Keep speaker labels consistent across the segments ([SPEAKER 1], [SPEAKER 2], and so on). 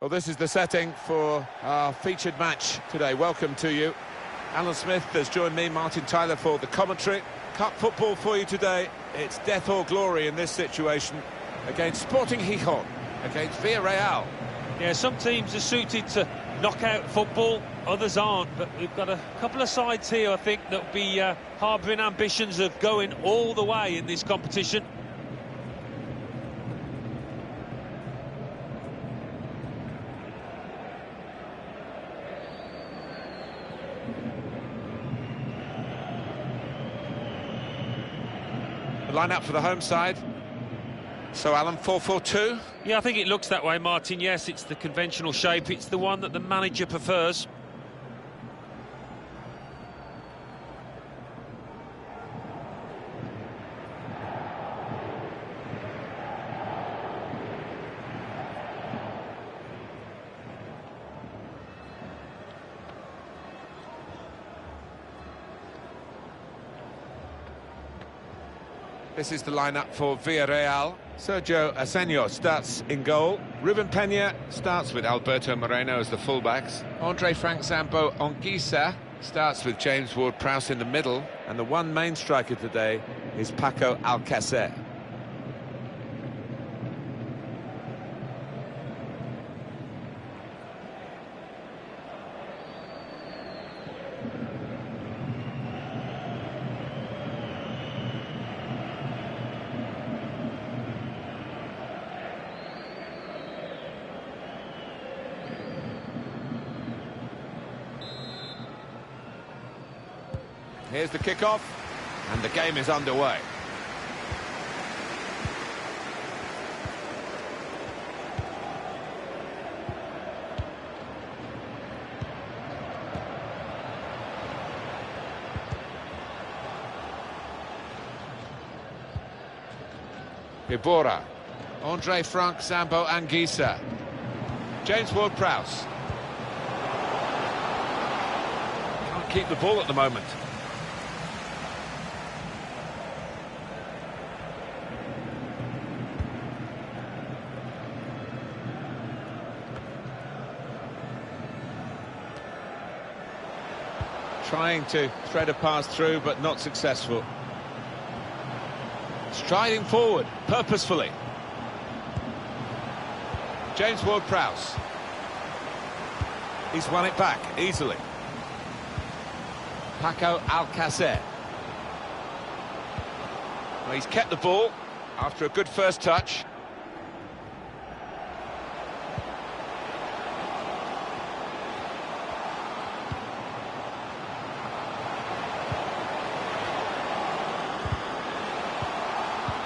[SPEAKER 1] Well, this is the setting for our featured match today. Welcome to you. Alan Smith has joined me, Martin Tyler, for the commentary. Cup football for you today. It's death or glory in this situation against Sporting Gijón, against Villarreal.
[SPEAKER 2] Yeah, some teams are suited to knockout football, others aren't. But we've got a couple of sides here, I think, that will be harbouring ambitions of going all the way in this competition.
[SPEAKER 1] The line-up for the home side. So, Alan, 4-4-2?
[SPEAKER 2] Yeah, I think it looks that way, Martin. Yes, it's the conventional shape. It's the one that the manager prefers.
[SPEAKER 1] This is the lineup for Villarreal. Sergio Asenio starts in goal. Ruben Peña starts with Alberto Moreno as the fullbacks. Andre Frank Zambo Anguissa starts with James Ward-Prowse in the middle. And the one main striker today is Paco Alcácer. Here's the kickoff, and the game is underway. Ibora, Andre Frank Zambo Anguissa, James Ward-Prowse. Can't keep the ball at the moment. Trying to thread a pass through, but not successful. Striding forward, purposefully. James Ward-Prowse. He's won it back, easily. Paco Alcácer. Well, he's kept the ball after a good first touch.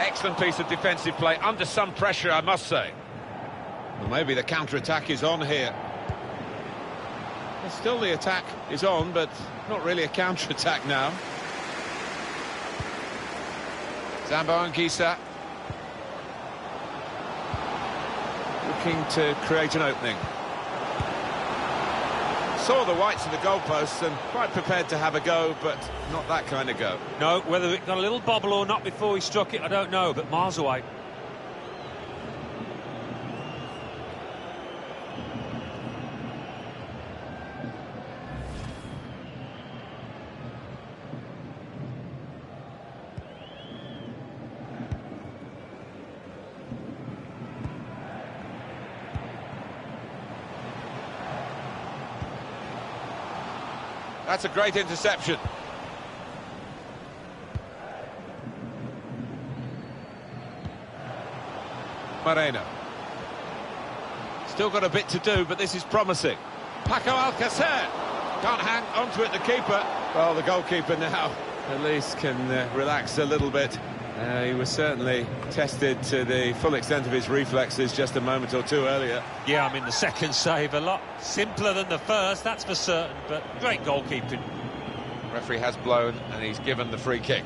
[SPEAKER 1] Excellent piece of defensive play, under some pressure, I must say. Well, maybe the counter-attack is on here. Well, still the attack is on, but not really a counter-attack now. Zambo Anguissa. Looking to create an opening. Saw the whites of the goalposts and quite prepared to have a go, but not that kind of go.
[SPEAKER 2] No, whether it got a little bobble or not before he struck it, I don't know, but miles away.
[SPEAKER 1] That's a great interception. Moreno. Still got a bit to do, but this is promising. Paco Alcácer. Can't hang onto it, the keeper. Well, the goalkeeper now at least can relax a little bit. He was certainly tested to the full extent of his reflexes just a moment or two earlier.
[SPEAKER 2] Yeah, I mean, the second save a lot simpler than the first, that's for certain, but great goalkeeping.
[SPEAKER 1] Referee has blown and he's given the free kick.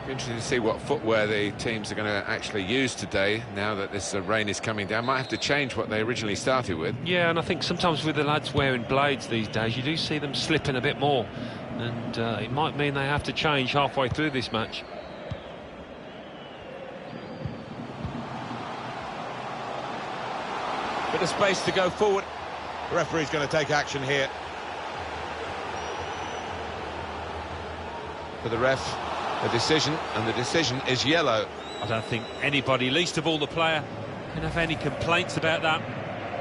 [SPEAKER 1] Interesting to see what footwear the teams are going to actually use today now that this rain is coming down. Might have to change what they originally started with.
[SPEAKER 2] Yeah, and I think sometimes with the lads wearing blades these days, you do see them slipping a bit more, and it might mean they have to change halfway through this match.
[SPEAKER 1] bit of space to go forward. The referee's going to take action here. For the ref, the decision, and the decision is yellow.
[SPEAKER 2] I don't think anybody, least of all the player, can have any complaints about that.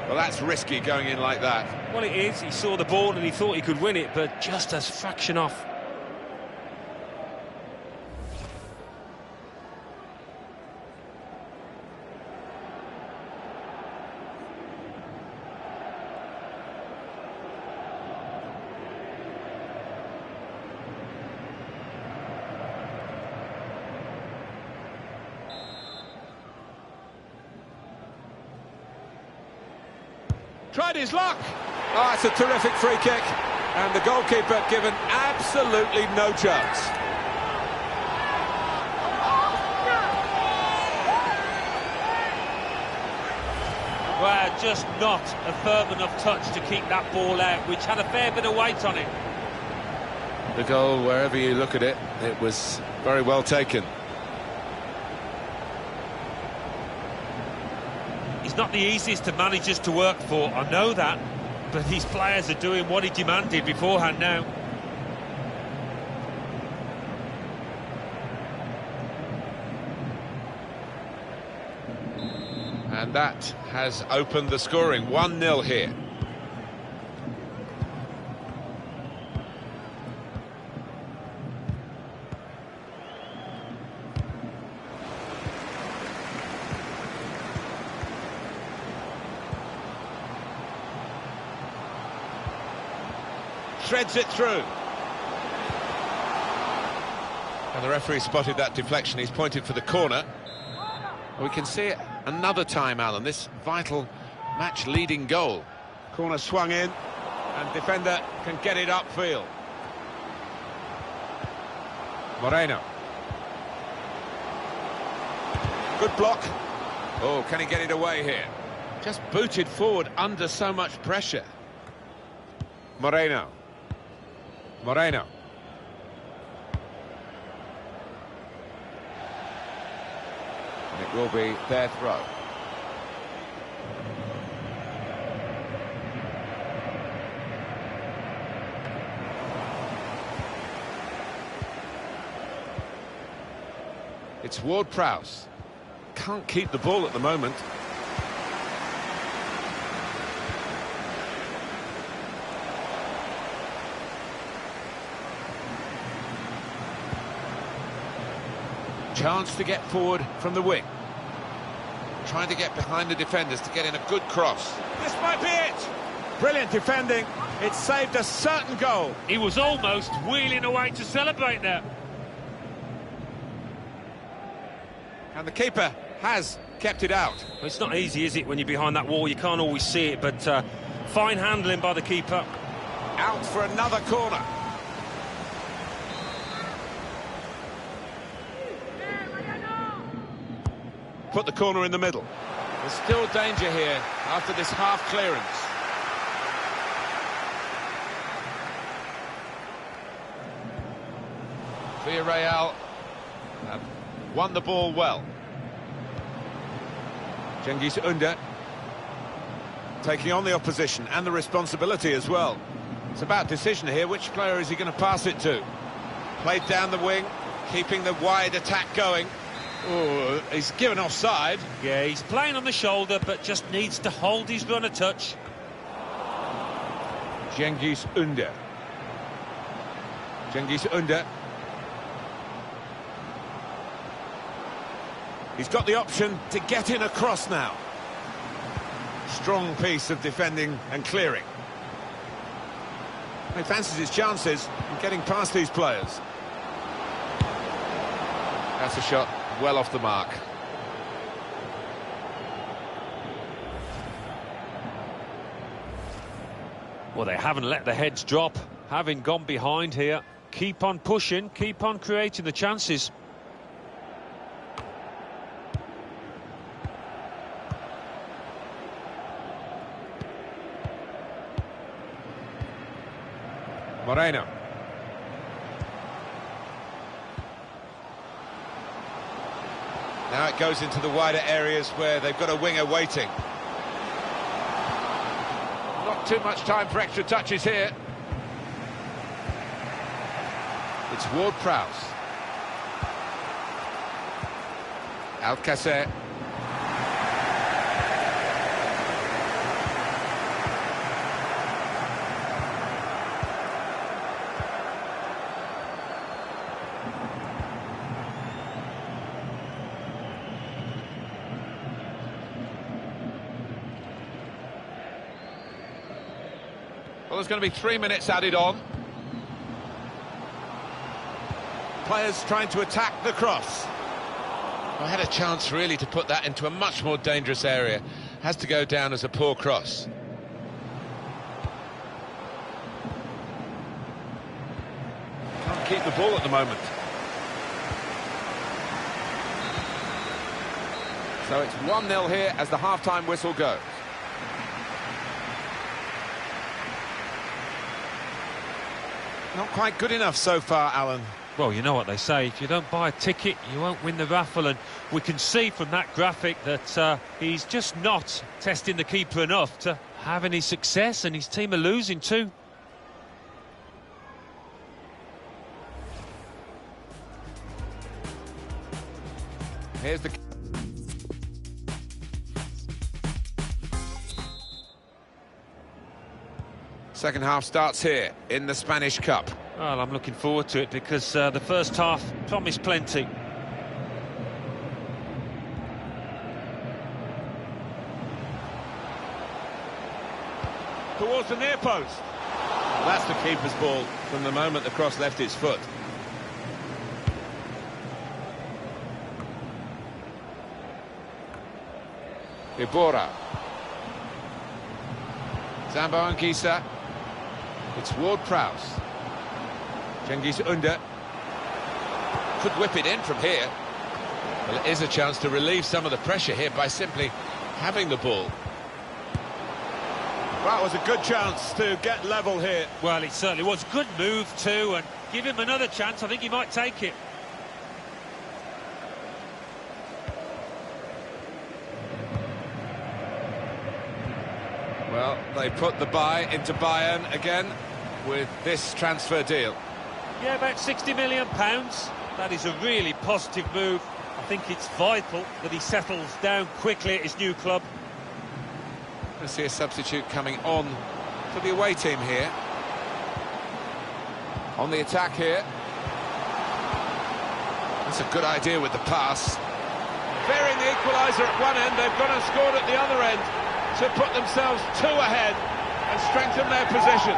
[SPEAKER 1] Well, that's risky going in like that.
[SPEAKER 2] Well, it is. He saw the ball and he thought he could win it, but just a fraction off.
[SPEAKER 1] Tried his luck. Oh, it's a terrific free kick. And the goalkeeper given absolutely no chance.
[SPEAKER 2] Well, just not a firm enough touch to keep that ball out, which had a fair bit of weight on it.
[SPEAKER 1] The goal, wherever you look at it, it was very well taken.
[SPEAKER 2] He's not the easiest of managers to work for, I know that, but these players are doing what he demanded beforehand now.
[SPEAKER 1] And that has opened the scoring, 1-0 here. Threads it through. And the referee spotted that deflection. He's pointed for the corner. We can see it another time, Alan. This vital match-leading goal. Corner swung in, and defender can get it upfield. Moreno. Good block. Oh, can he get it away here? Just booted forward under so much pressure. Moreno. Moreno. And it will be their throw. It's Ward-Prowse. Can't keep the ball at the moment. Chance to get forward from the wing. Trying to get behind the defenders to get in a good cross. This might be it! Brilliant defending. It saved a certain goal.
[SPEAKER 2] He was almost wheeling away to celebrate there.
[SPEAKER 1] And the keeper has kept it out.
[SPEAKER 2] Well, it's not easy, is it, when you're behind that wall? You can't always see it, but fine handling by the keeper.
[SPEAKER 1] Out for another corner. Put the corner in the middle. There's still danger here after this half clearance. Villarreal have won the ball well. Cengiz Under taking on the opposition and the responsibility as well. It's about decision here. Which player is he going to pass it to? Played down the wing, keeping the wide attack going. Oh, he's given offside.
[SPEAKER 2] Yeah, he's playing on the shoulder, but just needs to hold his run a touch.
[SPEAKER 1] Cengiz Under. Cengiz Under. He's got the option to get in across now. Strong piece of defending and clearing. He fancies his chances in getting past these players. That's a shot well off the mark.
[SPEAKER 2] Well, they haven't let the heads drop, having gone behind here. Keep on pushing, keep on creating the chances.
[SPEAKER 1] Moreno. Now it goes into the wider areas where they've got a winger waiting. Not too much time for extra touches here. It's Ward-Prowse. Alcacer. Well, there's going to be 3 minutes added on. Players trying to attack the cross. I had a chance really to put that into a much more dangerous area. Has to go down as a poor cross. Can't keep the ball at the moment. So it's 1-0 here as the half-time whistle goes. Not quite good enough so far, Alan.
[SPEAKER 2] Well, you know what they say, if you don't buy a ticket, you won't win the raffle, and we can see from that graphic that he's just not testing the keeper enough to have any success, and his team are losing too.
[SPEAKER 1] Here's the... Second half starts here in the Spanish Cup.
[SPEAKER 2] Well, I'm looking forward to it because the first half promised plenty.
[SPEAKER 1] Towards the near post. That's the keeper's ball from the moment the cross left its foot. Ibora. Zambo Anguissa. It's Ward-Prowse. Cengiz Under. Could whip it in from here. Well, it is a chance to relieve some of the pressure here by simply having the ball. That was a good chance to get level here.
[SPEAKER 2] Well, it certainly was. Good move too, and give him another chance. I think he might take it.
[SPEAKER 1] Well, they put the buy into Bayern again with this transfer deal.
[SPEAKER 2] Yeah, about £60 million. That is a really positive move. I think it's vital that he settles down quickly at his new club.
[SPEAKER 1] I see a substitute coming on for the away team here. On the attack here. That's a good idea with the pass. Fearing the equaliser at one end, they've gone and scored at the other end to put themselves 2 ahead and strengthen their position.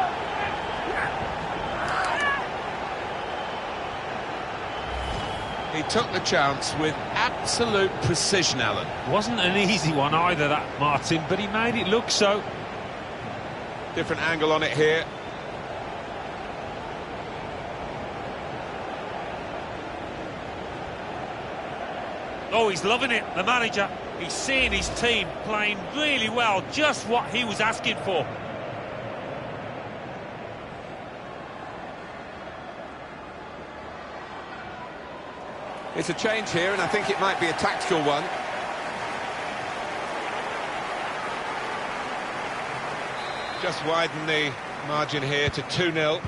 [SPEAKER 1] He took the chance with absolute precision, Alan.
[SPEAKER 2] Wasn't an easy one either, that, Martin, but he made it look so.
[SPEAKER 1] Different angle on it here.
[SPEAKER 2] Oh, he's loving it, the manager. He's seeing his team playing really well, just what he was asking for.
[SPEAKER 1] It's a change here, and I think it might be a tactical one. Just widen the margin here to 2-0.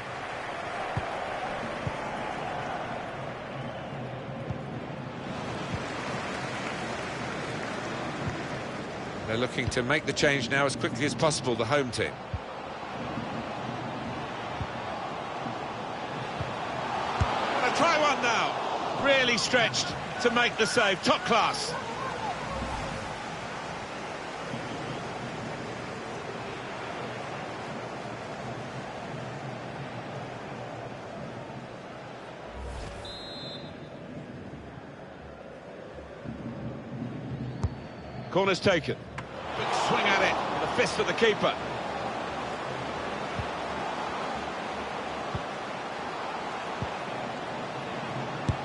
[SPEAKER 1] They're looking to make the change now as quickly as possible, the home team. Gonna try one now. Really stretched to make the save. Top class. Corner's taken. Good swing at it with the fist of the keeper.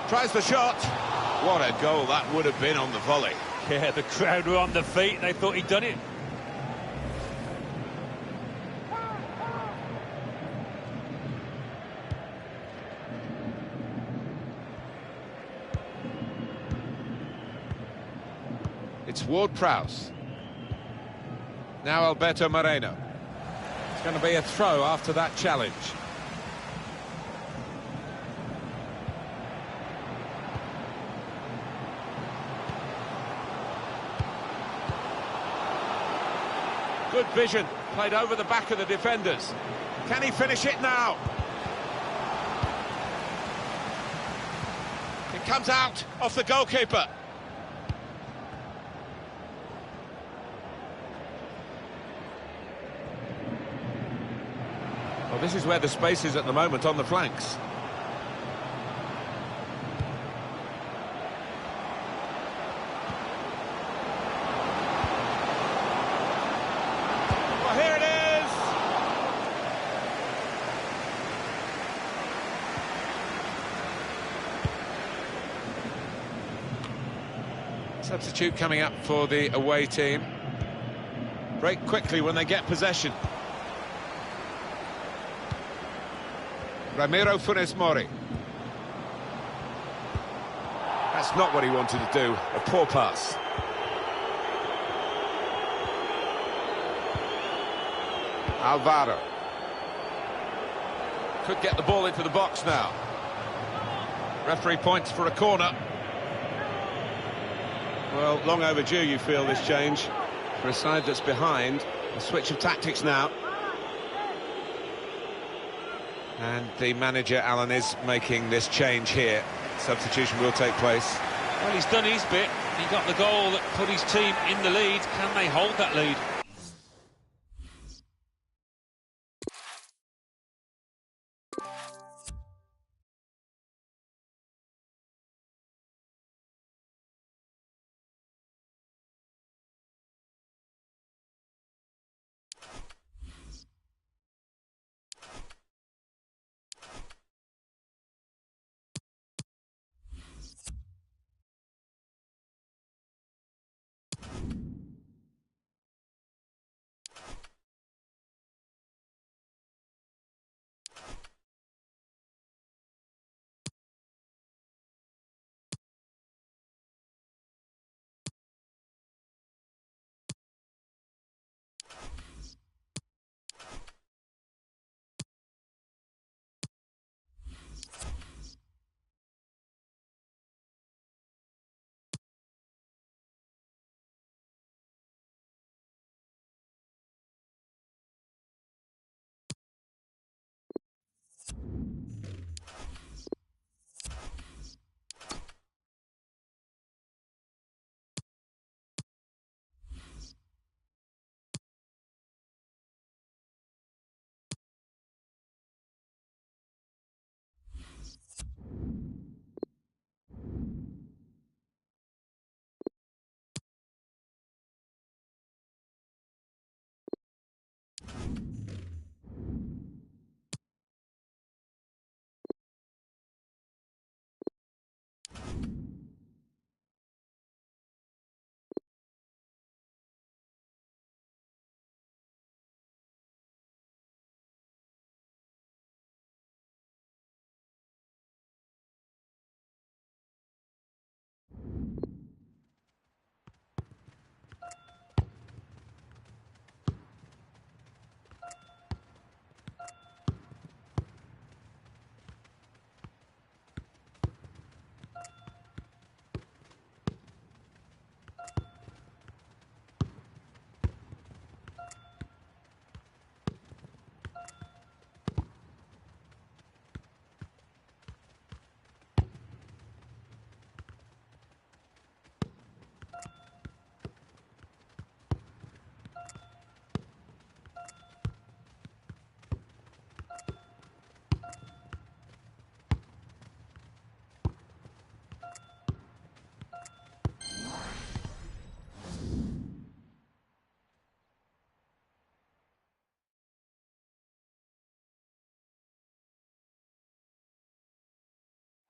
[SPEAKER 1] Tries the shot. What a goal that would have been on the volley.
[SPEAKER 2] Yeah, the crowd were on their feet. They thought he'd done it.
[SPEAKER 1] It's Ward-Prowse. Now Alberto Moreno. It's going to be a throw after that challenge. Good vision, played over the back of the defenders. Can he finish it now? It comes out off the goalkeeper. Well, this is where the space is at the moment on the flanks. Well, here it is! Substitute coming up for the away team. Break quickly when they get possession. Ramiro Funes Mori. That's not what he wanted to do. A poor pass. Alvaro. Could get the ball into the box now. Referee points for a corner. Well, long overdue, you feel, this change. For a side that's behind, a switch of tactics now. And the manager, Alan, is making this change here. Substitution will take place.
[SPEAKER 2] Well, he's done his bit. He got the goal that put his team in the lead. Can they hold that lead?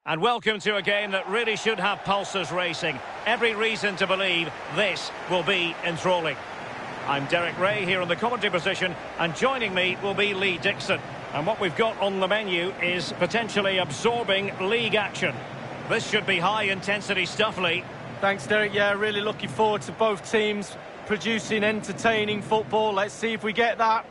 [SPEAKER 3] And welcome to a game that really should have pulses racing. Every reason to believe this will be enthralling. I'm Derek Ray here in the commentary position, and joining me will be Lee Dixon. And what we've got on the menu is potentially absorbing league action. This should be high-intensity stuff, Lee.
[SPEAKER 4] Thanks, Derek. Yeah, really looking forward to both teams producing entertaining football. Let's see if we get that.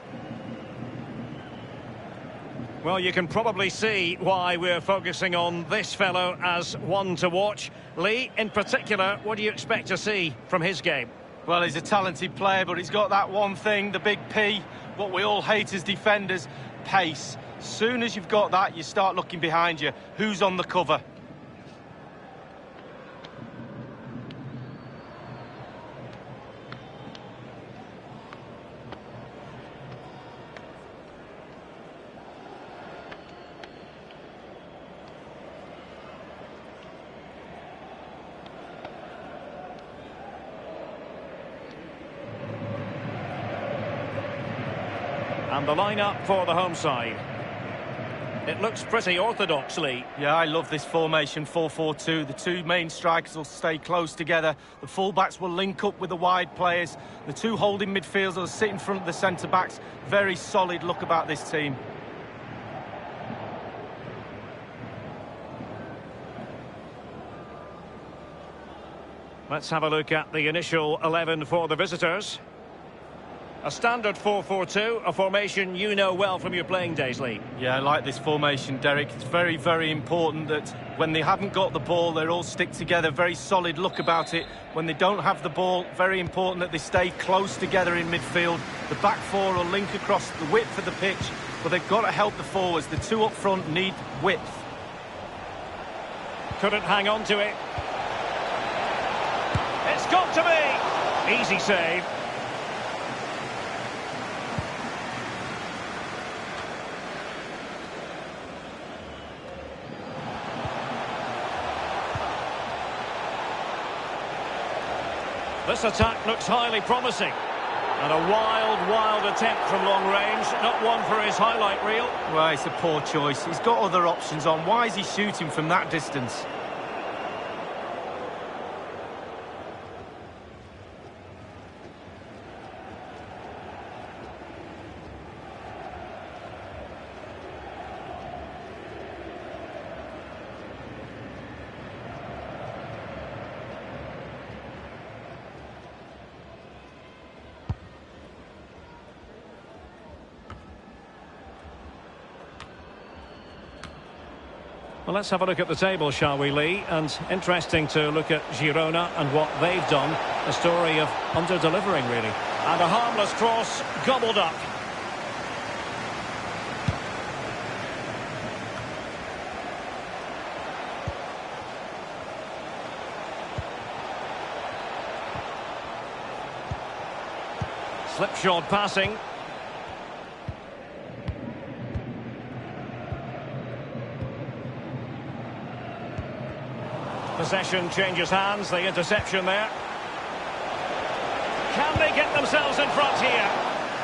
[SPEAKER 3] Well, you can probably see why we're focusing on this fellow as one to watch. Lee, in particular, what do you expect to see from his game?
[SPEAKER 4] Well, he's a talented player, but he's got that one thing, the big P, what we all hate as defenders, pace. Soon as you've got that, you start looking behind you. Who's on the cover?
[SPEAKER 3] And the lineup for the home side. It looks pretty orthodox, Lee.
[SPEAKER 4] Yeah, I love this formation, 4-4-2. The two main strikers will stay close together. The full-backs will link up with the wide players. The two holding midfielders will sit in front of the centre-backs. Very solid look about this team.
[SPEAKER 3] Let's have a look at the initial 11 for the visitors. A standard 4-4-2, a formation you know well from your playing days, Lee.
[SPEAKER 4] Yeah, I like this formation, Derek. It's very, very important that when they haven't got the ball, they all stick together. Very solid look about it. When they don't have the ball, very important that they stay close together in midfield. The back four will link across the width of the pitch, but they've got to help the forwards. The two up front need width.
[SPEAKER 3] Couldn't hang on to it. It's got to be! Easy save. This attack looks highly promising. And a wild attempt from long range. Not one for his highlight reel.
[SPEAKER 4] Well, it's a poor choice. He's got other options on. Why is he shooting from that distance?
[SPEAKER 3] Well, let's have a look at the table, shall we, Lee? And interesting to look at Girona and what they've done. A story of under-delivering, really. And a harmless cross, gobbled up. Slipshod passing. Possession changes hands, the interception there. Can they get themselves in front here?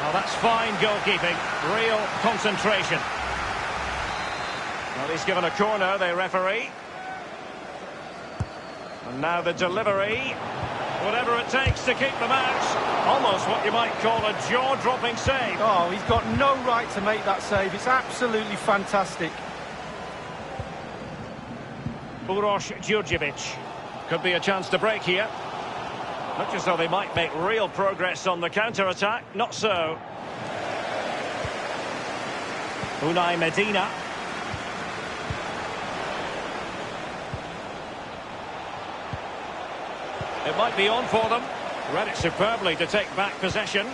[SPEAKER 3] Well, that's fine goalkeeping, real concentration. Well, he's given a corner, the referee. And now the delivery. Whatever it takes to keep them out. Almost what you might call a jaw-dropping save.
[SPEAKER 4] Oh, he's got no right to make that save. It's absolutely fantastic.
[SPEAKER 3] Uroš Djurdjevic. Could be a chance to break here. Looks as though they might make real progress on the counter-attack. Not so. Unai Medina. It might be on for them. Read it superbly to take back possession.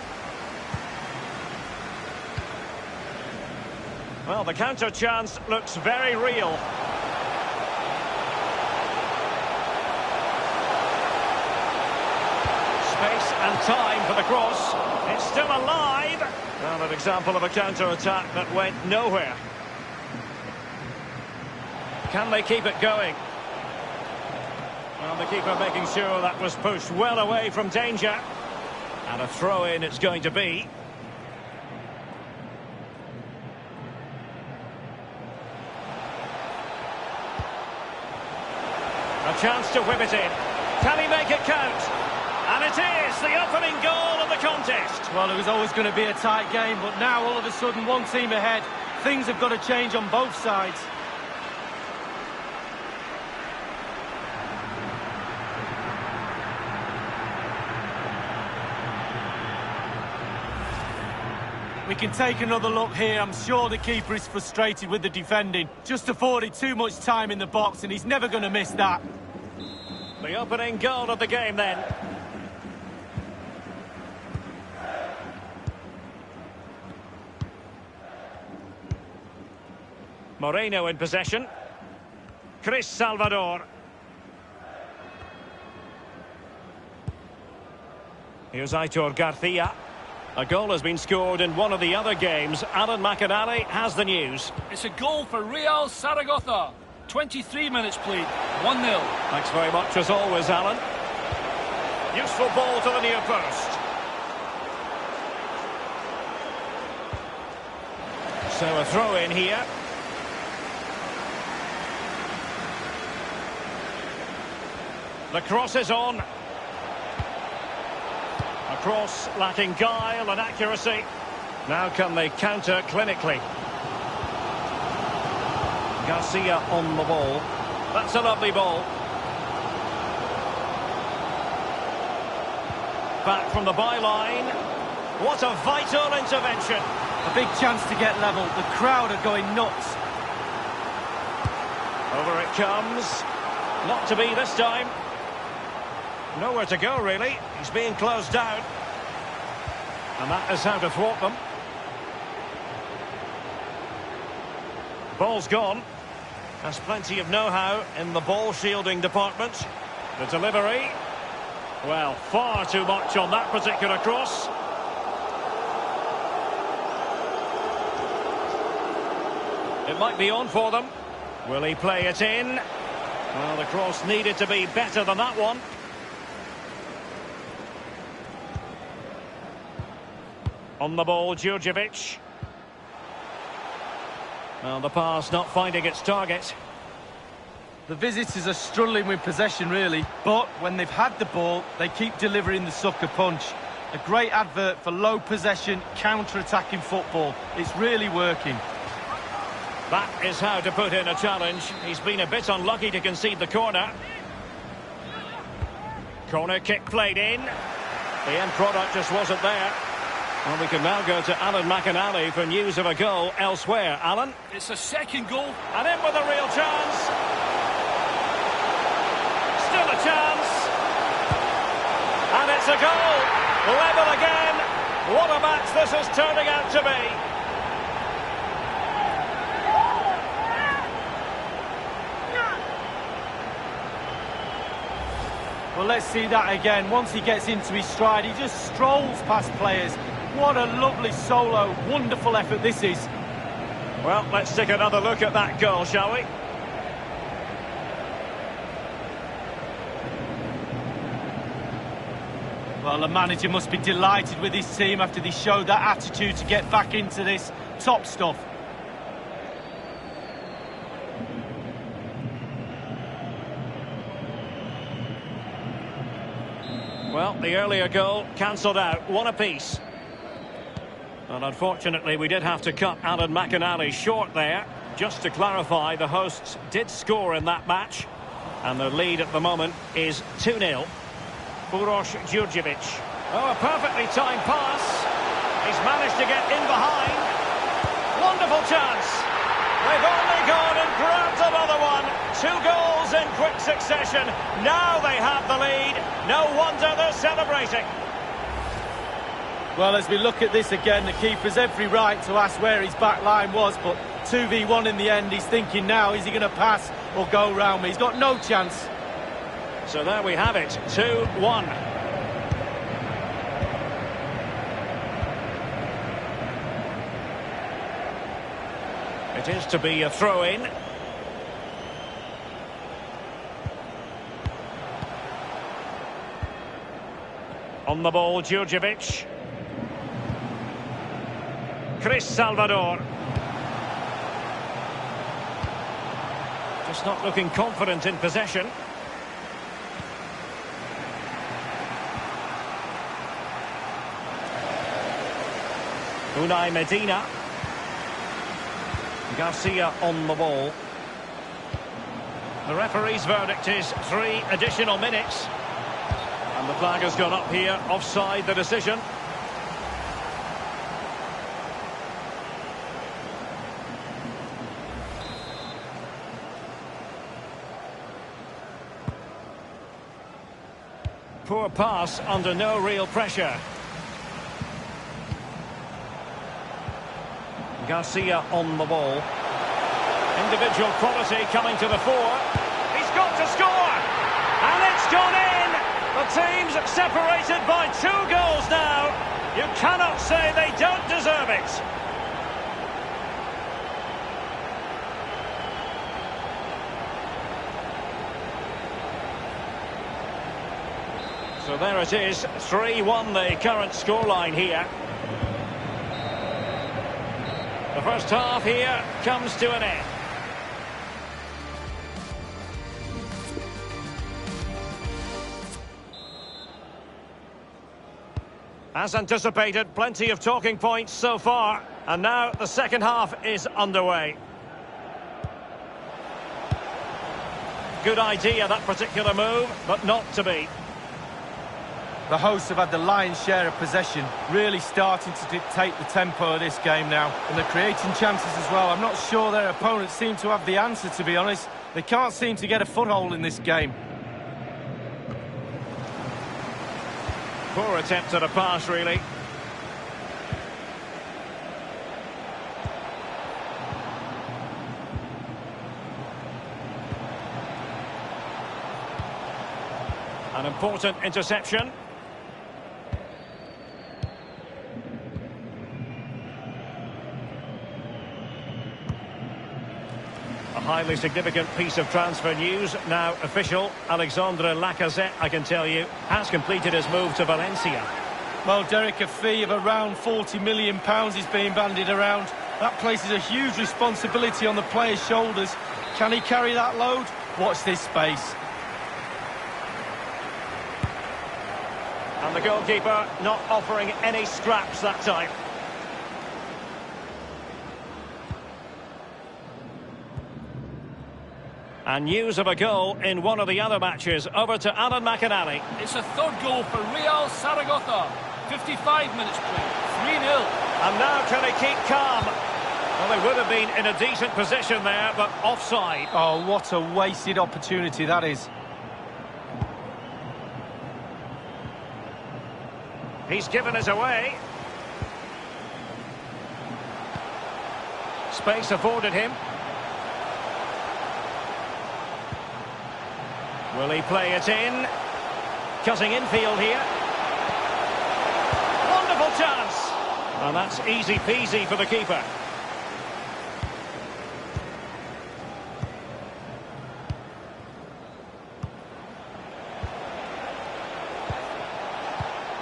[SPEAKER 3] Well, the counter chance looks very real. Space and time for the cross. It's still alive. Well, an example of a counter-attack that went nowhere. Can they keep it going? Well, the keeper making sure that was pushed well away from danger. And a throw-in it's going to be. A chance to whip it in. Can he make it count? And it is the opening goal of the contest.
[SPEAKER 4] Well, it was always going to be a tight game, but now all of a sudden one team ahead. Things have got to change on both sides. We can take another look here. I'm sure the keeper is frustrated with the defending. Just afforded too much time in the box, and he's never going to miss that.
[SPEAKER 3] The opening goal of the game then. Moreno in possession. Chris Salvador. Here's Aitor Garcia. A goal has been scored in one of the other games. Alan McInally has the news.
[SPEAKER 5] It's a goal for Real Zaragoza. 23 minutes played. 1-0.
[SPEAKER 3] Thanks very much as always, Alan. Useful ball to the near post. So a throw in here. The cross is on. A cross lacking guile and accuracy. Now can they counter clinically? Garcia on the ball. That's a lovely ball. Back from the byline. What a vital intervention.
[SPEAKER 4] A big chance to get level. The crowd are going nuts.
[SPEAKER 3] Over it comes. Not to be this time. Nowhere to go, really. He's being closed down. And that is how to thwart them. Ball's gone. Has plenty of know-how in the ball-shielding department. The delivery. Well, far too much on that particular cross. It might be on for them. Will he play it in? Well, the cross needed to be better than that one. On the ball, Djurdjevic. Well, the pass not finding its target.
[SPEAKER 4] The visitors are struggling with possession, really. But when they've had the ball, they keep delivering the sucker punch. A great advert for low possession, counter-attacking football. It's really working.
[SPEAKER 3] That is how to put in a challenge. He's been a bit unlucky to concede the corner. Corner kick played in. The end product just wasn't there. Well, we can now go to Alan McInally for news of a goal elsewhere. Alan?
[SPEAKER 5] It's a second goal.
[SPEAKER 3] And in with a real chance. Still a chance. And it's a goal. Level again. What a match this is turning out to be.
[SPEAKER 4] Well, let's see that again. Once he gets into his stride, he just strolls past players. What a lovely solo. Wonderful effort this is.
[SPEAKER 3] Well, let's take another look at that goal, shall we?
[SPEAKER 4] Well, the manager must be delighted with his team after they showed that attitude to get back into this. Top stuff.
[SPEAKER 3] Well, the earlier goal cancelled out. One apiece. And unfortunately, we did have to cut Alan McInally short there. Just to clarify, the hosts did score in that match. And the lead at the moment is 2-0. Uroš Djurdjevic. Oh, a perfectly timed pass. He's managed to get in behind. Wonderful chance. They've only gone and grabbed another one. 2 goals in quick succession. Now they have the lead. No wonder they're celebrating.
[SPEAKER 4] Well, as we look at this again, the keeper's every right to ask where his back line was, but 2v1 in the end. He's thinking now, is he going to pass or go round me? He's got no chance.
[SPEAKER 3] So there we have it, 2-1. It is to be a throw-in. On the ball, Djurdjevic. Chris Salvador. Just not looking confident in possession. Unai Medina. Garcia on the ball. The referee's verdict is 3 additional minutes. And the flag has gone up here, offside the decision. Poor pass under no real pressure. Garcia on the ball. Individual quality coming to the fore. He's got to score! And it's gone in! The team's separated by 2 goals now. You cannot say they don't deserve it. So there it is, 3-1 the current scoreline here. The first half here comes to an end. As anticipated, plenty of talking points so far. And now the second half is underway. Good idea, that particular move, but not to be.
[SPEAKER 4] The hosts have had the lion's share of possession, really starting to dictate the tempo of this game now. And they're creating chances as well. I'm not sure their opponents seem to have the answer, to be honest. They can't seem to get a foothold in this game.
[SPEAKER 3] Poor attempt at a pass, really. An important interception. A highly significant piece of transfer news, now official. Alexandre Lacazette, I can tell you, has completed his move to Valencia.
[SPEAKER 4] Well, Derek, a fee of around £40 million is being bandied around. That places a huge responsibility on the player's shoulders. Can he carry that load? Watch this space.
[SPEAKER 3] And the goalkeeper not offering any scraps that time. And news of a goal in one of the other matches. Over to Alan McInally.
[SPEAKER 5] It's a third goal for Real Zaragoza. 55 minutes played. 3-0.
[SPEAKER 3] And now can he keep calm? Well, they would have been in a decent position there, but offside.
[SPEAKER 4] Oh, what a wasted opportunity that is.
[SPEAKER 3] He's given us away. Space afforded him. Will he play it in? Cutting infield here. Wonderful chance. And that's easy peasy for the keeper.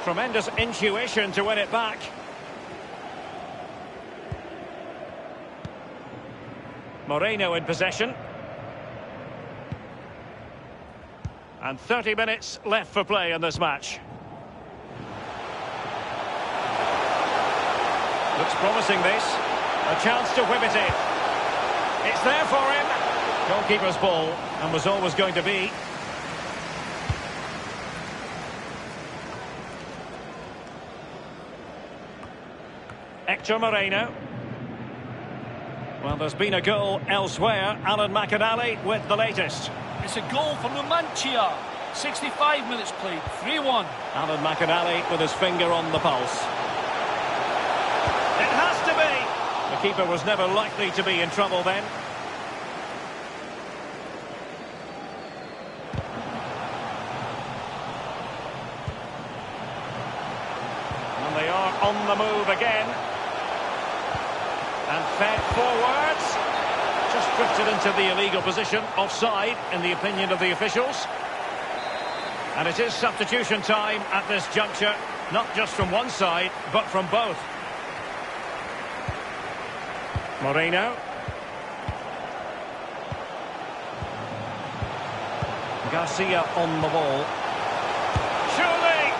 [SPEAKER 3] Tremendous intuition to win it back. Moreno in possession. And 30 minutes left for play in this match. Looks promising, this. A chance to whip it in. It's there for him. Goalkeeper's ball, and was always going to be. Hector Moreno. Well, there's been a goal elsewhere. Alan McInally with the latest.
[SPEAKER 5] It's a goal from muichira. 65 minutes played. 3-1.
[SPEAKER 3] Alan McInally with his finger on the pulse. It has to be. The keeper was never likely to be in trouble then. And they are on the move again. And fed forwards. Just drifted into the illegal position, offside, in the opinion of the officials. And it is substitution time at this juncture, not just from one side, but from both. Moreno. Garcia on the ball. Surely!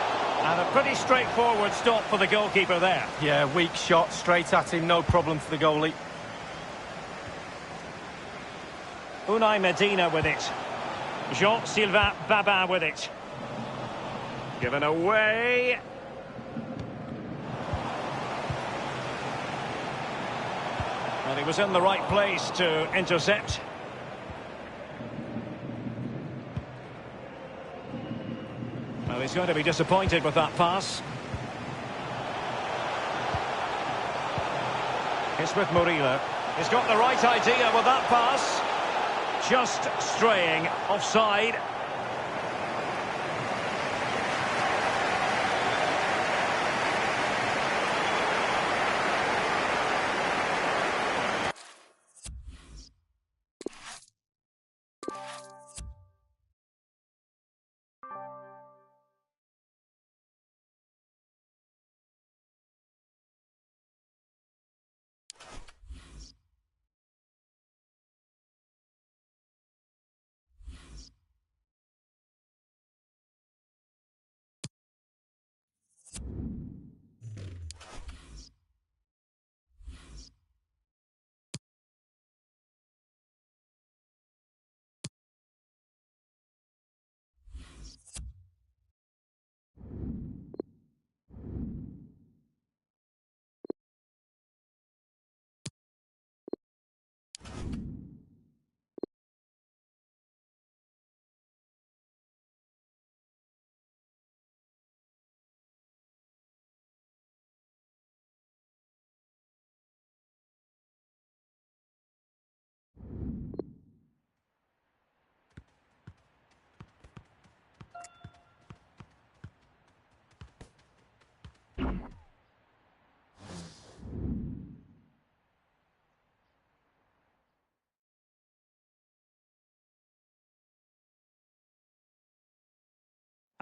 [SPEAKER 3] And a pretty straightforward stop for the goalkeeper there.
[SPEAKER 4] Yeah, weak shot, straight at him, no problem for the goalie.
[SPEAKER 3] Unai Medina with it. Jean-Sylvain Babin with it. Given away. And he was in the right place to intercept. Well, he's going to be disappointed with that pass. It's with Muichira. He's got the right idea with that pass. Just straying offside.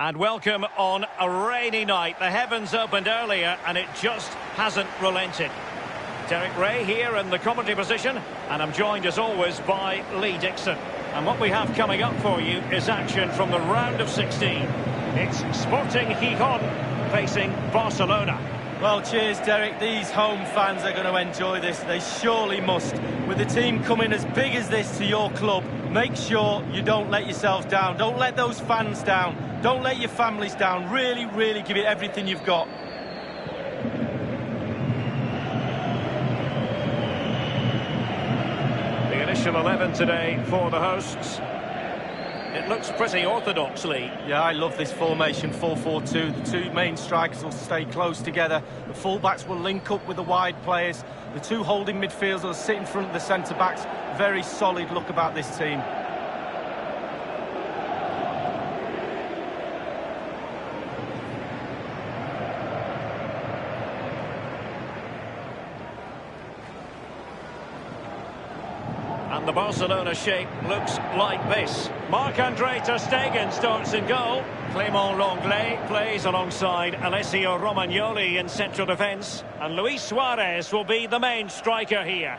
[SPEAKER 3] And welcome on a rainy night. The heavens opened earlier and it just hasn't relented. Derek Ray here in the commentary position, and I'm joined as always by Lee Dixon. And what we have coming up for you is action from the round of 16. It's Sporting Gijón facing Barcelona.
[SPEAKER 4] Well, cheers, Derek. These home fans are going to enjoy this. They surely must. With a team coming as big as this to your club, make sure you don't let yourself down. Don't let those fans down. Don't let your families down. Really, really give it everything you've got.
[SPEAKER 3] The initial 11 today for the hosts. It looks pretty orthodox, Lee.
[SPEAKER 4] Yeah, I love this formation, 4-4-2. The two main strikers will stay close together. The full-backs will link up with the wide players. The two holding midfielders will sit in front of the centre-backs. Very solid look about this team.
[SPEAKER 3] And the Barcelona shape looks like this. Marc-Andre ter Stegen starts in goal. Clément Lenglet plays alongside Alessio Romagnoli in central defence. And Luis Suarez will be the main striker here.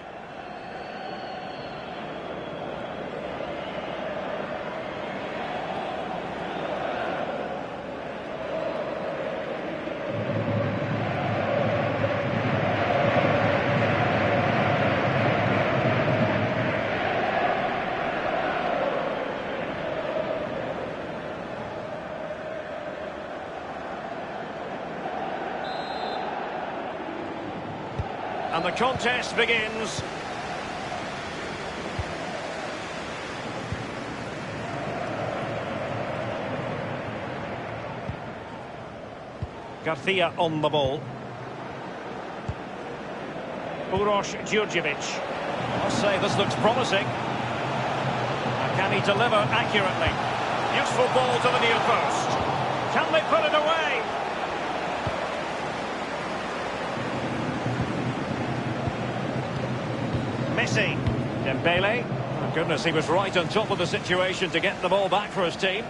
[SPEAKER 3] And the contest begins. Garcia on the ball. Uroš Djurdjevic. I'll say this looks promising. Can he deliver accurately? Useful ball to the near post. Can they put it away? Messi. Dembele. Oh, goodness, he was right on top of the situation to get the ball back for his team.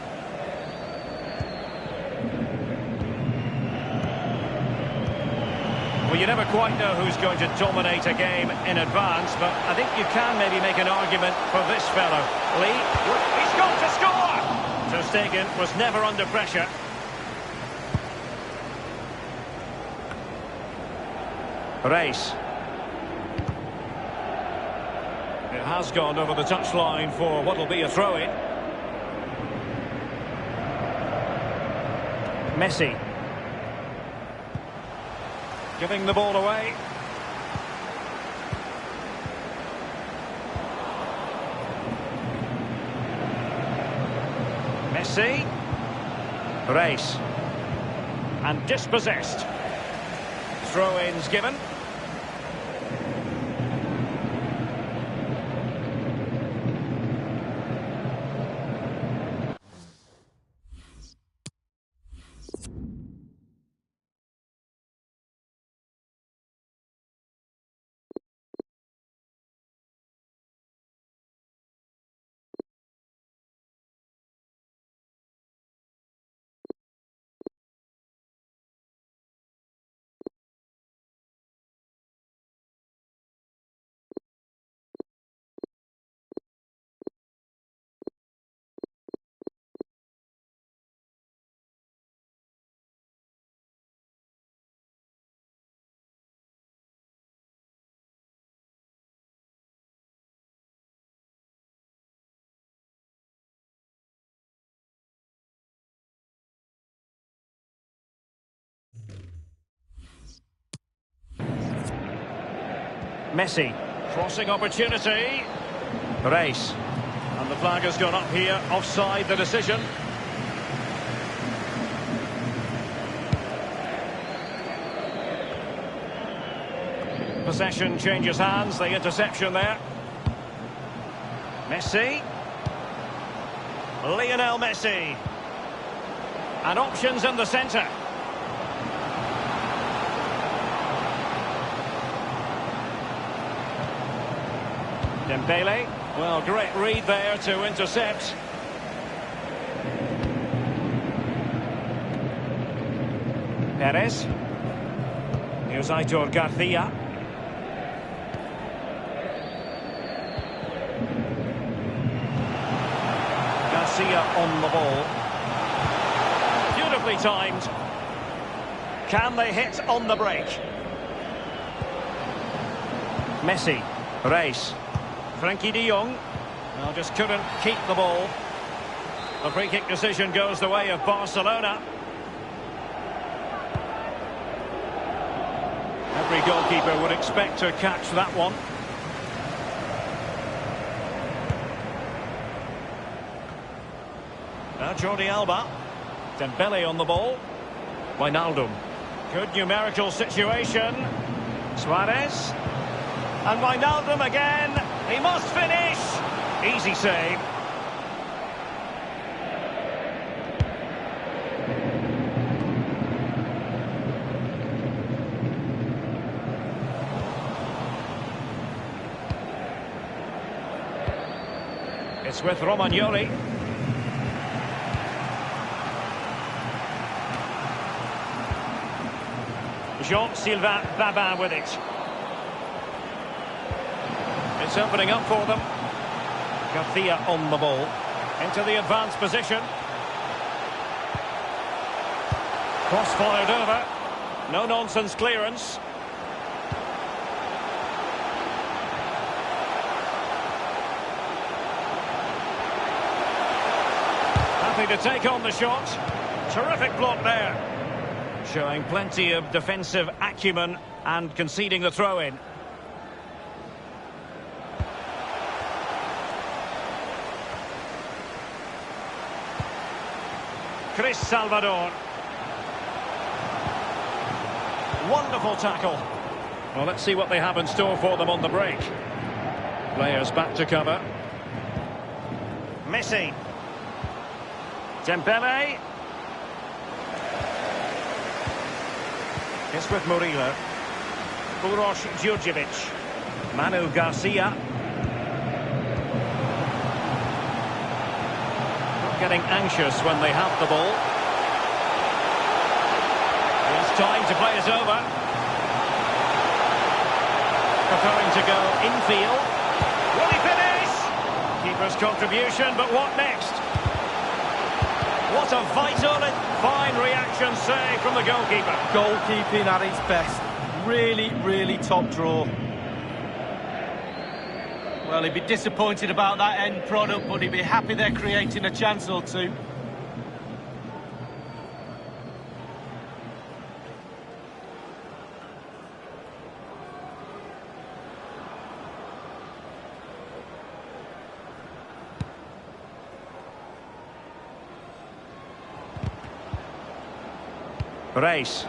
[SPEAKER 3] Well, you never quite know who's going to dominate a game in advance, but I think you can maybe make an argument for this fellow. Lee, he's got to score! Ter Stegen was never under pressure. Reis. It has gone over the touchline for what will be a throw-in. Messi. Giving the ball away. Messi. Race. And dispossessed. Throw-ins given. Messi, crossing opportunity. Race. And the flag has gone up here, offside the decision. Possession changes hands, the interception there. Messi. Lionel Messi. And options in the centre. Dembele, well, great read there to intercept. Perez. Here's Aitor Garcia. Garcia on the ball. Beautifully timed. Can they hit on the break? Messi. Race. Frankie de Jong. Well, just couldn't keep the ball. The free kick decision goes the way of Barcelona. Every goalkeeper would expect to catch that one. Now Jordi Alba. Dembele on the ball. Wijnaldum. Good numerical situation. Suarez. And Wijnaldum again. He must finish. Easy save. It's with Romagnoli. Jean-Sylvain Babin with it. It's opening up for them. Garcia on the ball. Into the advanced position. Cross followed over. No-nonsense clearance. Happy to take on the shot. Terrific block there. Showing plenty of defensive acumen and conceding the throw-in. Chris Salvador. Wonderful tackle. Well, let's see what they have in store for them on the break. Players back to cover. Messi. Dembele. It's with Murillo. Uroš Djurdjevic. Manu Garcia. Getting anxious when they have the ball. It's time to play it over. Preferring to go infield. Will he finish? Keeper's contribution, but what next? What a vital and fine reaction save from the goalkeeper.
[SPEAKER 4] Goalkeeping at its best. Really, really top draw. Well, he'd be disappointed about that end product, but he'd be happy they're creating a chance or two.
[SPEAKER 3] Reis.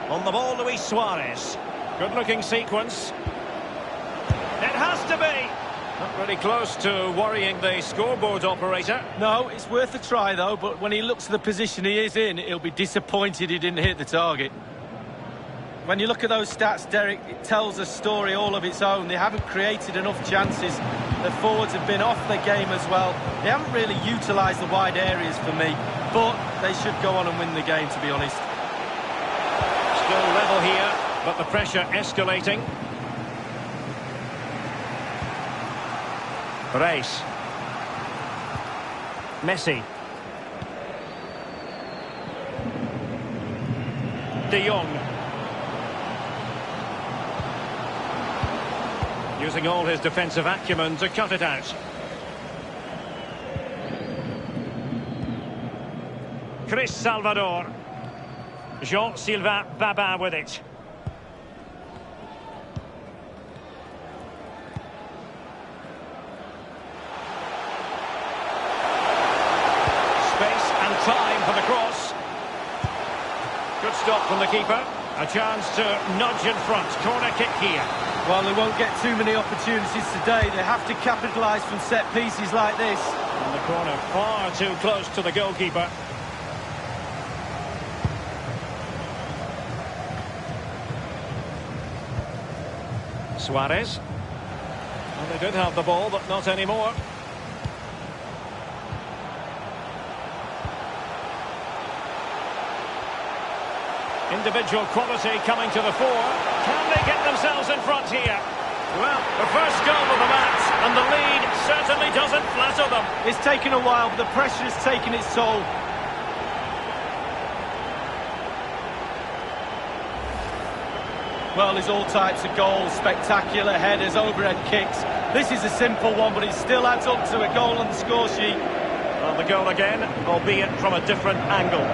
[SPEAKER 3] On the ball, Luis Suarez. Good-looking sequence. It has to be. Not really close to worrying the scoreboard operator.
[SPEAKER 4] No, it's worth a try, though, but when he looks at the position he is in, he'll be disappointed he didn't hit the target. When you look at those stats, Derek, it tells a story all of its own. They haven't created enough chances. The forwards have been off their game as well. They haven't really utilised the wide areas for me, but they should go on and win the game, to be honest.
[SPEAKER 3] Still level here, but the pressure escalating. Reis. Messi. De Jong. Using all his defensive acumen to cut it out. Chris Salvador. Jean-Sylvain Babin with it. Space and time for the cross. Good stop from the keeper. A chance to nudge in front. Corner kick here.
[SPEAKER 4] Well, they won't get too many opportunities today. They have to capitalise from set pieces like this.
[SPEAKER 3] And the corner far too close to the goalkeeper. Suarez. Well, they did have the ball, but not anymore. Individual quality coming to the fore. Can they get themselves in front here? Well, the first goal of the match, and the lead certainly doesn't flatter them.
[SPEAKER 4] It's taken a while, but the pressure has taken its toll. Well, there's all types of goals, spectacular headers, overhead kicks. This is a simple one, but it still adds up to a goal on the score sheet.
[SPEAKER 3] Well, the goal again, albeit from a different angle.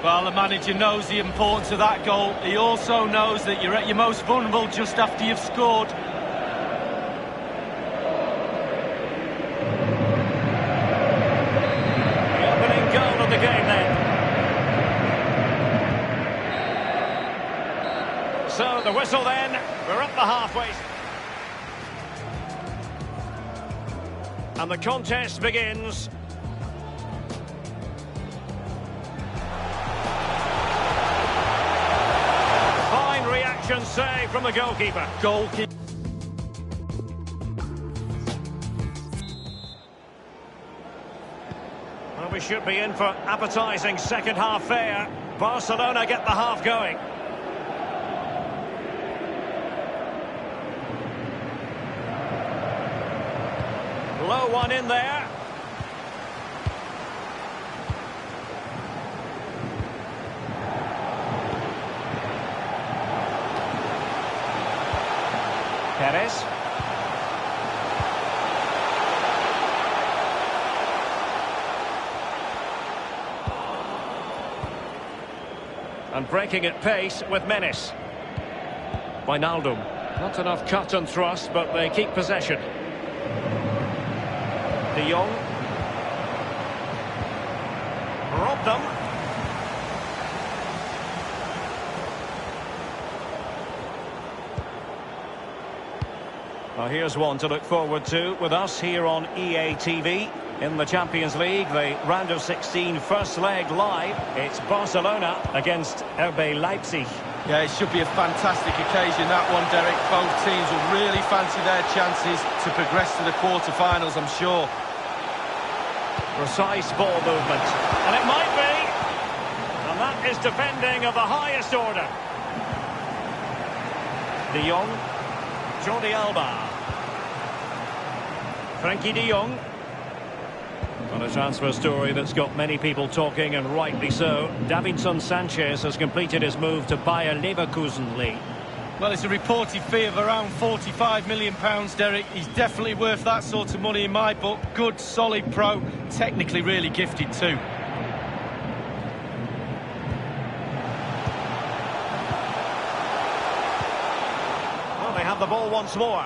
[SPEAKER 4] Well, the manager knows the importance of that goal. He also knows that you're at your most vulnerable just after you've scored.
[SPEAKER 3] The opening goal of the game then. So the whistle then, we're at the halfway. And the contest begins. Save from the goalkeeper. Well, we should be in for appetising second half fare. Barcelona get the half going. Low one in there. Perez. And breaking at pace with menace. Wijnaldum. Not enough cut and thrust, but they keep possession. De Jong. Robbed them. Well, here's one to look forward to with us here on EA TV. In the Champions League, the round of 16 first leg live. It's Barcelona against RB Leipzig.
[SPEAKER 4] Yeah, it should be a fantastic occasion, that one, Derek. Both teams will really fancy their chances to progress to the quarter-finals, I'm sure.
[SPEAKER 3] Precise ball movement. And it might be. And that is defending of the highest order. De Jong. Jordi Alba. Frankie de Jong. On a transfer story that's got many people talking, and rightly so. Davinson Sanchez has completed his move to Bayer Leverkusen league.
[SPEAKER 4] Well, it's a reported fee of around £45 million, Derek. He's definitely worth that sort of money in my book. Good, solid pro. Technically really gifted too.
[SPEAKER 3] Well, they have the ball once more.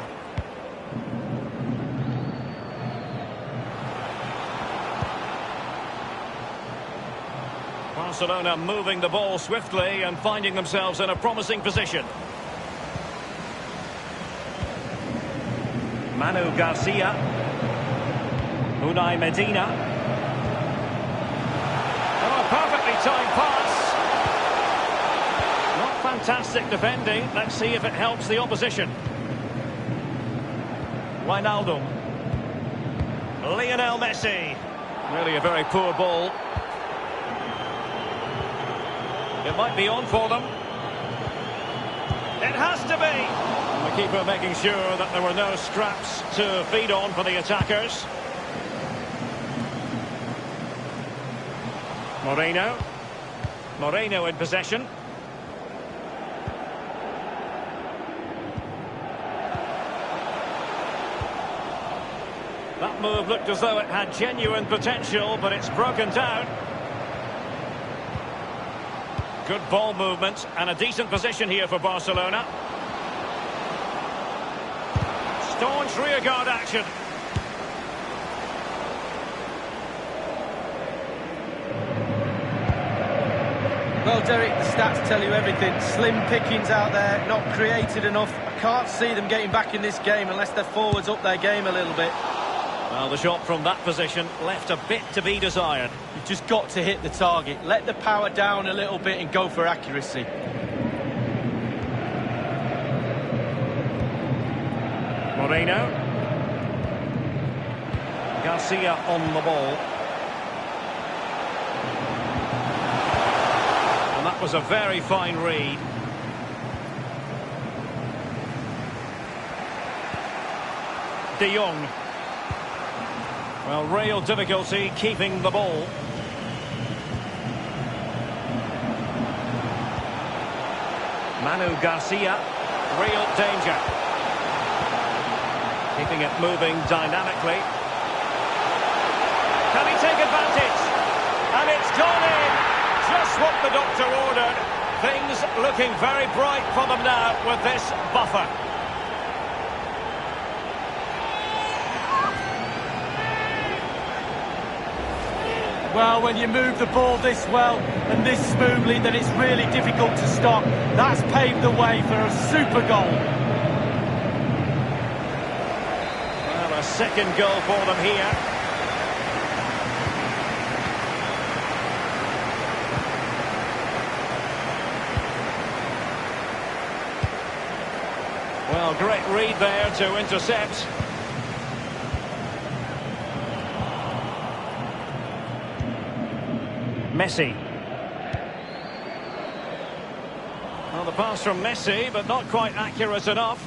[SPEAKER 3] Barcelona moving the ball swiftly and finding themselves in a promising position. Manu Garcia. Unai Medina. Oh, a perfectly timed pass. Not fantastic defending. Let's see if it helps the opposition. Wijnaldum. Lionel Messi. Really a very poor ball. It might be on for them. It has to be. And the keeper making sure that there were no scraps to feed on for the attackers. Moreno in possession. That move looked as though it had genuine potential, but it's broken down. Good ball movement and a decent position here for Barcelona. Staunch rearguard action.
[SPEAKER 4] Well, Derek, the stats tell you everything. Slim pickings out there, not created enough. I can't see them getting back in this game unless their forwards up their game a little bit.
[SPEAKER 3] Well, the shot from that position left a bit to be desired.
[SPEAKER 4] You've just got to hit the target. Let the power down a little bit and go for accuracy.
[SPEAKER 3] Moreno. Garcia on the ball. And that was a very fine read. De Jong. Well, real difficulty keeping the ball. Manu Garcia, real danger. Keeping it moving dynamically. Can he take advantage? And it's gone in. Just what the doctor ordered. Things looking very bright for them now with this buffer.
[SPEAKER 4] Well, when you move the ball this well and this smoothly, then it's really difficult to stop. That's paved the way for a super goal.
[SPEAKER 3] Well, a second goal for them here. Well, great read there to intercept. Messi. Well, the pass from Messi, but not quite accurate enough.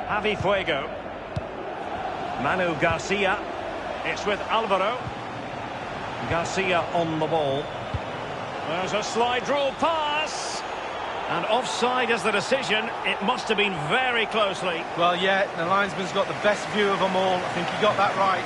[SPEAKER 3] Javi Fuego. Manu Garcia. It's with Alvaro. Garcia on the ball. There's a slide rule pass. And offside is the decision. It must have been very closely.
[SPEAKER 4] Well, yeah, the linesman's got the best view of them all. I think he got that right.